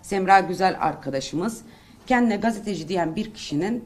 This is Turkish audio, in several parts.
Semra Güzel arkadaşımız, kendine gazeteci diyen bir kişinin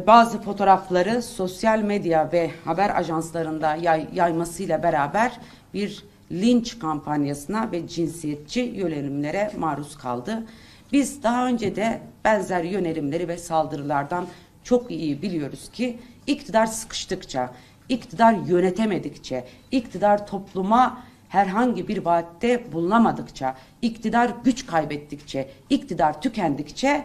bazı fotoğrafları sosyal medya ve haber ajanslarında yaymasıyla beraber bir linç kampanyasına ve cinsiyetçi yönelimlere maruz kaldı. Biz daha önce de benzer yönelimleri ve saldırılardan çok iyi biliyoruz ki iktidar sıkıştıkça, iktidar yönetemedikçe, iktidar topluma herhangi bir vaatte bulunamadıkça, iktidar güç kaybettikçe, iktidar tükendikçe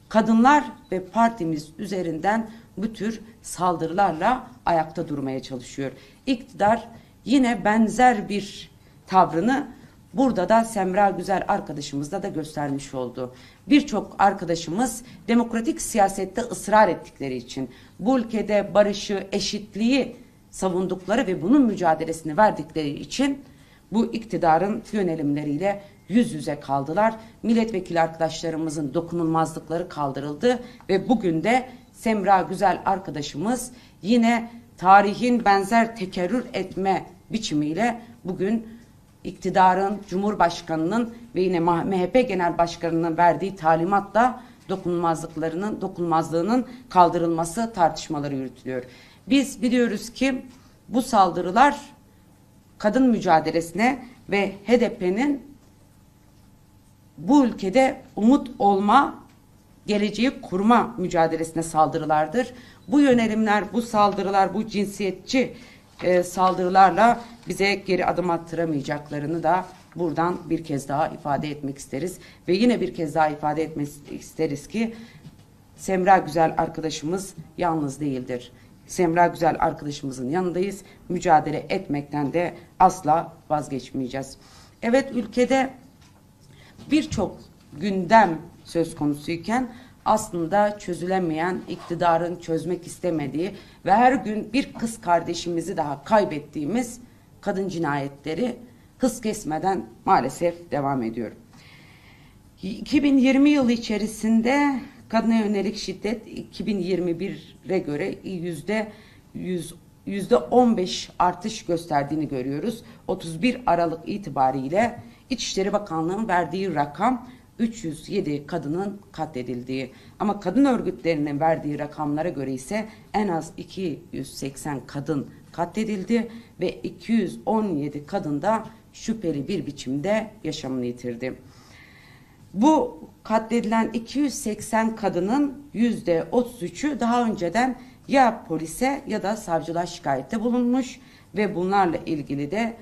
kadınlar ve partimiz üzerinden bu tür saldırılarla ayakta durmaya çalışıyor. İktidar yine benzer bir tavrını burada da Semra Güzel arkadaşımızda da göstermiş oldu. Birçok arkadaşımız demokratik siyasette ısrar ettikleri için, bu ülkede barışı, eşitliği savundukları ve bunun mücadelesini verdikleri için bu iktidarın yönelimleriyle yüz yüze kaldılar. Milletvekili arkadaşlarımızın dokunulmazlıkları kaldırıldı ve bugün de Semra Güzel arkadaşımız yine tarihin benzer tekerrür etme biçimiyle bugün iktidarın, Cumhurbaşkanı'nın ve yine MHP Genel Başkanı'nın verdiği talimatla dokunulmazlığının kaldırılması tartışmaları yürütülüyor. Biz biliyoruz ki bu saldırılar kadın mücadelesine ve HDP'nin bu ülkede umut olma, geleceği kurma mücadelesine saldırılardır. Bu yönelimler, bu saldırılar, bu cinsiyetçi saldırılarla bize geri adım attıramayacaklarını da buradan bir kez daha ifade etmek isteriz. Ve yine bir kez daha ifade etmek isteriz ki Semra Güzel arkadaşımız yalnız değildir. Semra Güzel arkadaşımızın yanındayız. Mücadele etmekten de asla vazgeçmeyeceğiz. Evet, ülkede birçok gündem söz konusuyken aslında çözülemeyen, iktidarın çözmek istemediği ve her gün bir kız kardeşimizi daha kaybettiğimiz kadın cinayetleri hız kesmeden maalesef devam ediyor. 2020 yılı içerisinde kadına yönelik şiddet 2021'e göre %15 artış gösterdiğini görüyoruz. 31 Aralık itibariyle İçişleri Bakanlığı'nın verdiği rakam 307 kadının katledildiği, ama kadın örgütlerinin verdiği rakamlara göre ise en az 280 kadın katledildi ve 217 kadın da şüpheli bir biçimde yaşamını yitirdi. Bu katledilen 280 kadının %33'ü daha önceden ya polise ya da savcılığa şikayette bulunmuş ve bunlarla ilgili de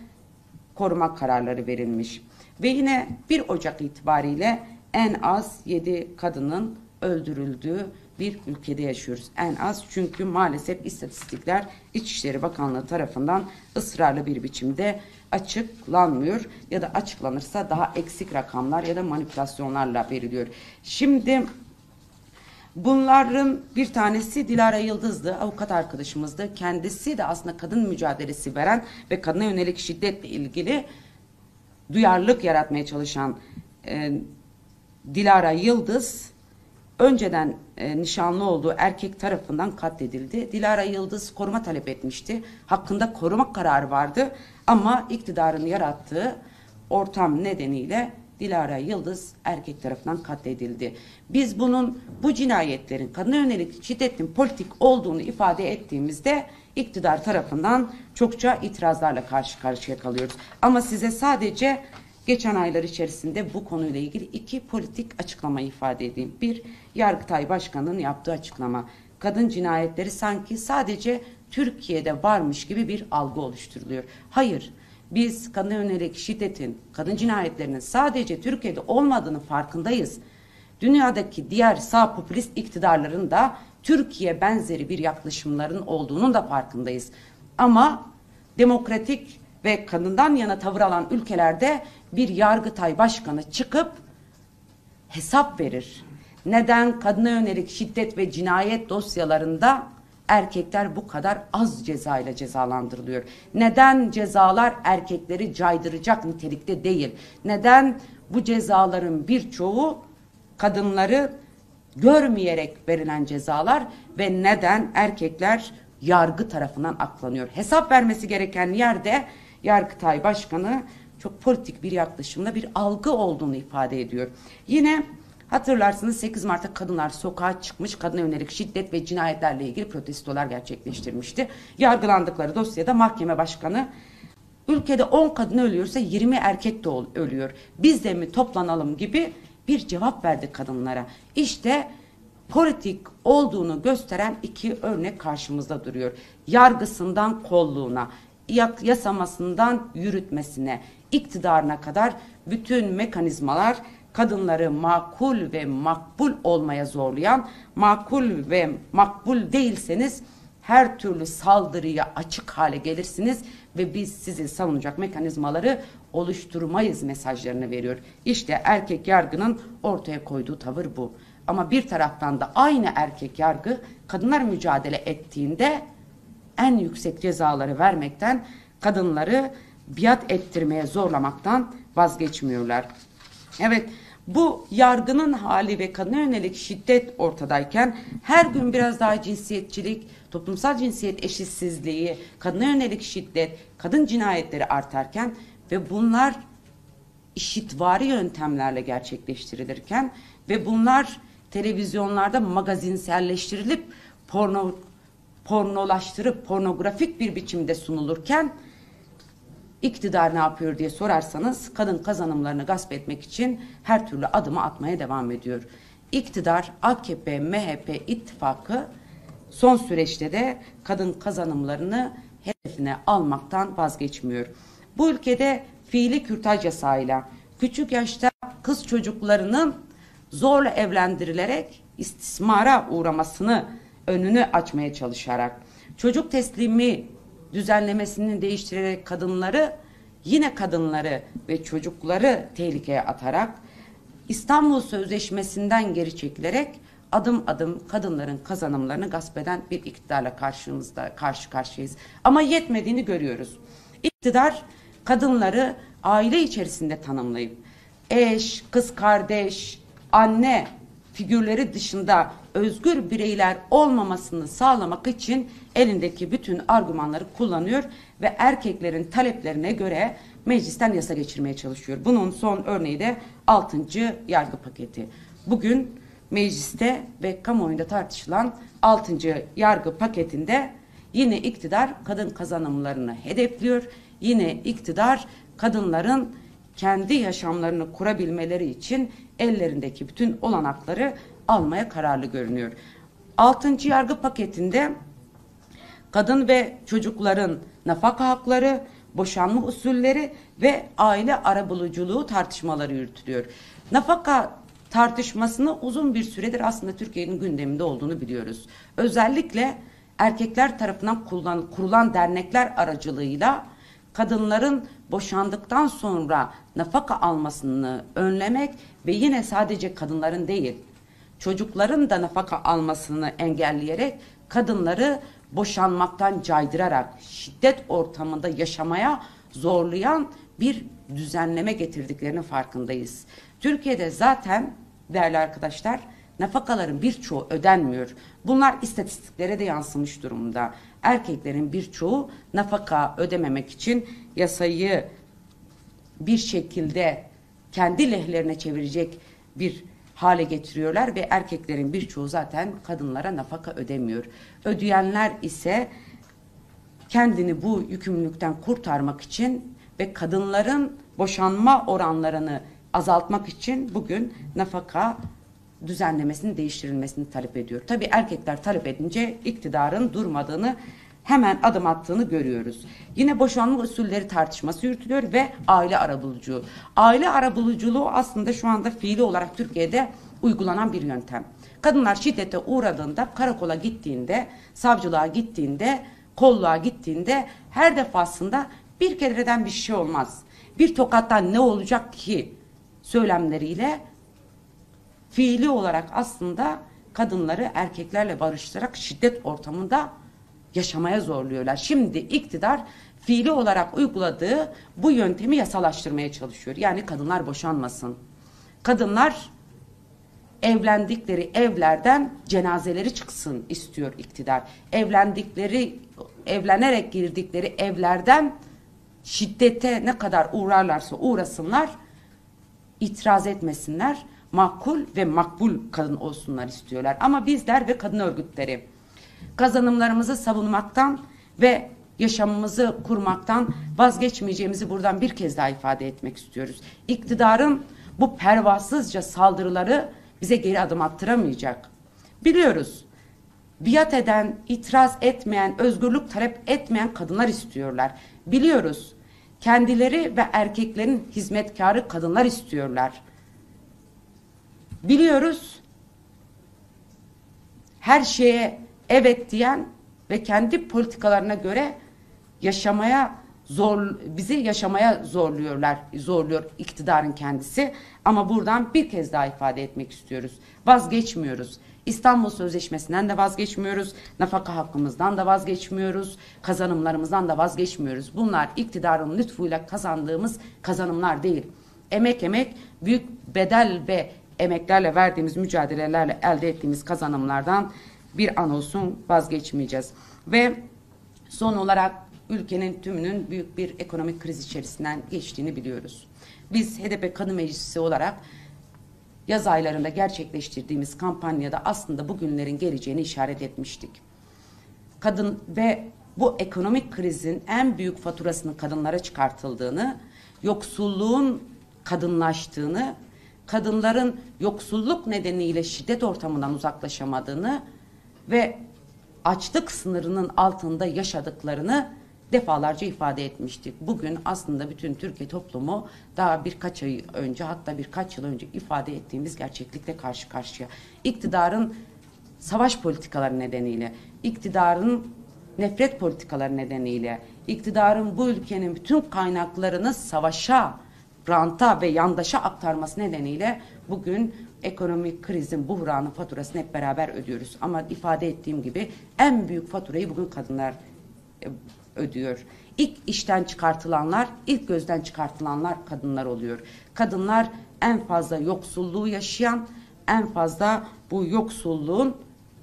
koruma kararları verilmiş. Ve yine 1 Ocak itibariyle en az 7 kadının öldürüldüğü bir ülkede yaşıyoruz. En az, çünkü maalesef istatistikler İçişleri Bakanlığı tarafından ısrarlı bir biçimde açıklanmıyor ya da açıklanırsa daha eksik rakamlar ya da manipülasyonlarla veriliyor. Şimdi bunların bir tanesi Dilara Yıldız'dı, avukat arkadaşımızdı. Kendisi de aslında kadın mücadelesi veren ve kadına yönelik şiddetle ilgili duyarlılık yaratmaya çalışan Dilara Yıldız önceden nişanlı olduğu erkek tarafından katledildi. Dilara Yıldız koruma talep etmişti. Hakkında koruma kararı vardı ama iktidarın yarattığı ortam nedeniyle Dilara Yıldız erkek tarafından katledildi. Biz bu cinayetlerin, kadına yönelik şiddetin politik olduğunu ifade ettiğimizde iktidar tarafından çokça itirazlarla karşı karşıya kalıyoruz. Ama size sadece geçen aylar içerisinde bu konuyla ilgili 2 politik açıklama ifade edeyim. Bir, Yargıtay Başkanı'nın yaptığı açıklama. Kadın cinayetleri sanki sadece Türkiye'de varmış gibi bir algı oluşturuluyor. Hayır, biz kadına yönelik şiddetin, kadın cinayetlerinin sadece Türkiye'de olmadığını farkındayız. Dünyadaki diğer sağ popülist iktidarların da Türkiye benzeri bir yaklaşımların olduğunun da farkındayız. Ama demokratik ve kadından yana tavır alan ülkelerde bir Yargıtay Başkanı çıkıp hesap verir. Neden kadına yönelik şiddet ve cinayet dosyalarında erkekler bu kadar az ceza ile cezalandırılıyor? Neden cezalar erkekleri caydıracak nitelikte değil? Neden bu cezaların birçoğu kadınları görmeyerek verilen cezalar ve neden erkekler yargı tarafından aklanıyor? Hesap vermesi gereken yerde Yargıtay Başkanı çok politik bir yaklaşımla bir algı olduğunu ifade ediyor. Yine hatırlarsınız 8 Mart'ta kadınlar sokağa çıkmış, kadına yönelik şiddet ve cinayetlerle ilgili protestolar gerçekleştirmişti. Yargılandıkları dosyada mahkeme başkanı ülkede 10 kadın ölüyorsa 20 erkek de ölüyor. Biz de mi toplanalım gibi bir cevap verdi kadınlara. İşte politik olduğunu gösteren iki örnek karşımızda duruyor. Yargısından kolluğuna, yasamasından yürütmesine, iktidarına kadar bütün mekanizmalar kadınları makul ve makbul olmaya zorlayan, makul ve makbul değilseniz her türlü saldırıya açık hale gelirsiniz ve biz sizi savunacak mekanizmaları oluşturmayız mesajlarını veriyor. İşte erkek yargının ortaya koyduğu tavır bu. Ama bir taraftan da aynı erkek yargı kadınlar mücadele ettiğinde en yüksek cezaları vermekten, kadınları biat ettirmeye zorlamaktan vazgeçmiyorlar. Evet, bu yargının hali ve kadına yönelik şiddet ortadayken her gün biraz daha cinsiyetçilik, toplumsal cinsiyet eşitsizliği, kadına yönelik şiddet, kadın cinayetleri artarken ve bunlar işitvari yöntemlerle gerçekleştirilirken ve bunlar televizyonlarda magazinselleştirilip pornolaştırıp pornografik bir biçimde sunulurken iktidar ne yapıyor diye sorarsanız kadın kazanımlarını gasp etmek için her türlü adımı atmaya devam ediyor. İktidar AKP, MHP ittifakı son süreçte de kadın kazanımlarını hedefine almaktan vazgeçmiyor. Bu ülkede fiili kürtaj yasağıyla küçük yaşta kız çocuklarının zorla evlendirilerek istismara uğramasını önünü açmaya çalışarak, çocuk teslimi düzenlemesini değiştirerek yine kadınları ve çocukları tehlikeye atarak, İstanbul Sözleşmesi'nden geri çekilerek adım adım kadınların kazanımlarını gasp eden bir iktidarla karşı karşıyayız. Ama yetmediğini görüyoruz. İktidar kadınları aile içerisinde tanımlayıp eş, kız kardeş, anne figürleri dışında özgür bireyler olmamasını sağlamak için elindeki bütün argümanları kullanıyor ve erkeklerin taleplerine göre meclisten yasa geçirmeye çalışıyor. Bunun son örneği de 6. yargı paketi. Bugün mecliste ve kamuoyunda tartışılan 6. yargı paketinde yine iktidar kadın kazanımlarını hedefliyor. Yine iktidar kadınların kendi yaşamlarını kurabilmeleri için ellerindeki bütün olanakları almaya kararlı görünüyor. 6. yargı paketinde kadın ve çocukların nafaka hakları, boşanma usulleri ve aile arabuluculuğu tartışmaları yürütülüyor. Nafaka tartışmasını uzun bir süredir aslında Türkiye'nin gündeminde olduğunu biliyoruz. Özellikle erkekler tarafından kurulan dernekler aracılığıyla kadınların boşandıktan sonra nafaka almasını önlemek ve yine sadece kadınların değil, çocukların da nafaka almasını engelleyerek kadınları boşanmaktan caydırarak şiddet ortamında yaşamaya zorlayan bir düzenleme getirdiklerinin farkındayız. Türkiye'de zaten değerli arkadaşlar nafakaların birçoğu ödenmiyor. Bunlar istatistiklere de yansımış durumda. Erkeklerin birçoğu nafaka ödememek için yasayı bir şekilde kendi lehlerine çevirecek bir hale getiriyorlar ve erkeklerin birçoğu zaten kadınlara nafaka ödemiyor. Ödeyenler ise kendini bu yükümlülükten kurtarmak için ve kadınların boşanma oranlarını azaltmak için bugün nafaka düzenlemesinin değiştirilmesini talep ediyor. Tabii erkekler talep edince iktidarın durmadığını, hemen adım attığını görüyoruz. Yine boşanma usulleri tartışması yürütülüyor ve aile arabuluculuğu. Aile arabuluculuğu aslında şu anda fiili olarak Türkiye'de uygulanan bir yöntem. Kadınlar şiddete uğradığında, karakola gittiğinde, savcılığa gittiğinde, kolluğa gittiğinde her defasında bir kereden bir şey olmaz. Bir tokattan ne olacak ki söylemleriyle fiili olarak aslında kadınları erkeklerle barıştırarak şiddet ortamında yaşamaya zorluyorlar. Şimdi iktidar fiili olarak uyguladığı bu yöntemi yasalaştırmaya çalışıyor. Yani kadınlar boşanmasın. Kadınlar evlendikleri evlerden cenazeleri çıksın istiyor iktidar. Evlenerek girdikleri evlerden şiddete ne kadar uğrarlarsa uğrasınlar, itiraz etmesinler, makul ve makbul kadın olsunlar istiyorlar. Ama bizler ve kadın örgütleri kazanımlarımızı savunmaktan ve yaşamımızı kurmaktan vazgeçmeyeceğimizi buradan bir kez daha ifade etmek istiyoruz. İktidarın bu pervasızca saldırıları bize geri adım attıramayacak. Biliyoruz, biat eden, itiraz etmeyen, özgürlük talep etmeyen kadınlar istiyorlar. Biliyoruz, kendileri ve erkeklerin hizmetkarı kadınlar istiyorlar. Biliyoruz, her şeye evet diyen ve kendi politikalarına göre bizi yaşamaya zorluyor iktidarın kendisi. Ama buradan bir kez daha ifade etmek istiyoruz. Vazgeçmiyoruz. İstanbul Sözleşmesi'nden de vazgeçmiyoruz. Nafaka hakkımızdan da vazgeçmiyoruz. Kazanımlarımızdan da vazgeçmiyoruz. Bunlar iktidarın lütfuyla kazandığımız kazanımlar değil. Emek, büyük bedel ve emeklerle verdiğimiz mücadelelerle elde ettiğimiz kazanımlardan bir an olsun vazgeçmeyeceğiz. Ve son olarak ülkenin tümünün büyük bir ekonomik kriz içerisinden geçtiğini biliyoruz. Biz HDP Kadın Meclisi olarak yaz aylarında gerçekleştirdiğimiz kampanyada aslında bu günlerin geleceğini işaret etmiştik. Kadın ve bu ekonomik krizin en büyük faturasının kadınlara çıkartıldığını, yoksulluğun kadınlaştığını, kadınların yoksulluk nedeniyle şiddet ortamından uzaklaşamadığını ve açlık sınırının altında yaşadıklarını defalarca ifade etmiştik. Bugün aslında bütün Türkiye toplumu daha birkaç ay önce, hatta birkaç yıl önce ifade ettiğimiz gerçeklikle karşı karşıya. İktidarın savaş politikaları nedeniyle, iktidarın nefret politikaları nedeniyle, iktidarın bu ülkenin bütün kaynaklarını savaşa, ranta ve yandaşa aktarması nedeniyle bugün ekonomik krizin buhranı faturasını hep beraber ödüyoruz. Ama ifade ettiğim gibi en büyük faturayı bugün kadınlar ödüyor. İlk işten çıkartılanlar, ilk gözden çıkartılanlar kadınlar oluyor. Kadınlar en fazla yoksulluğu yaşayan, en fazla bu yoksulluğun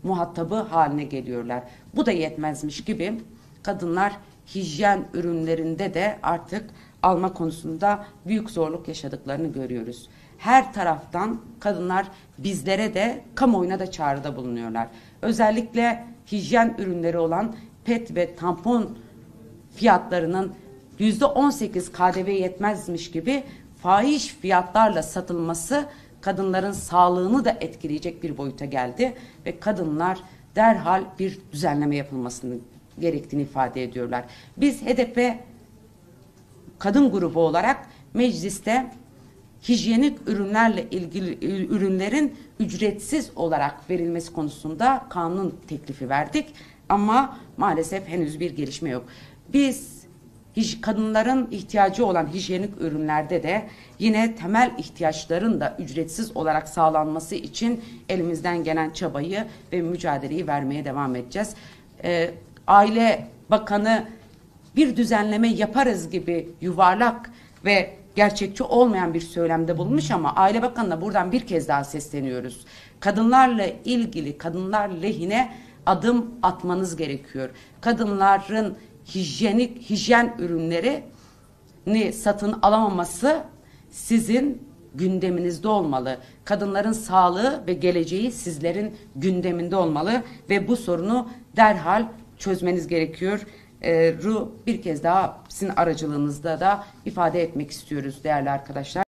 muhatabı haline geliyorlar. Bu da yetmezmiş gibi kadınlar hijyen ürünlerinde de artık alma konusunda büyük zorluk yaşadıklarını görüyoruz. Her taraftan kadınlar bizlere de kamuoyuna da çağrıda bulunuyorlar. Özellikle hijyen ürünleri olan pet ve tampon fiyatlarının %18 KDV yetmezmiş gibi fahiş fiyatlarla satılması kadınların sağlığını da etkileyecek bir boyuta geldi ve kadınlar derhal bir düzenleme yapılmasını gerektiğini ifade ediyorlar. Biz HDP kadın grubu olarak mecliste hijyenik ürünlerle ilgili ürünlerin ücretsiz olarak verilmesi konusunda kanun teklifi verdik ama maalesef henüz bir gelişme yok. Biz kadınların ihtiyacı olan hijyenik ürünlerde de yine temel ihtiyaçların da ücretsiz olarak sağlanması için elimizden gelen çabayı ve mücadeleyi vermeye devam edeceğiz. Aile Bakanı bir düzenleme yaparız gibi yuvarlak ve gerçekçi olmayan bir söylemde bulunmuş ama Aile Bakanı'na buradan bir kez daha sesleniyoruz. Kadınlarla ilgili, kadınlar lehine adım atmanız gerekiyor. Kadınların hijyen ürünlerini satın alamaması sizin gündeminizde olmalı. Kadınların sağlığı ve geleceği sizlerin gündeminde olmalı ve bu sorunu derhal çözmeniz gerekiyor. Bir kez daha sizin aracılığınızda da ifade etmek istiyoruz değerli arkadaşlar.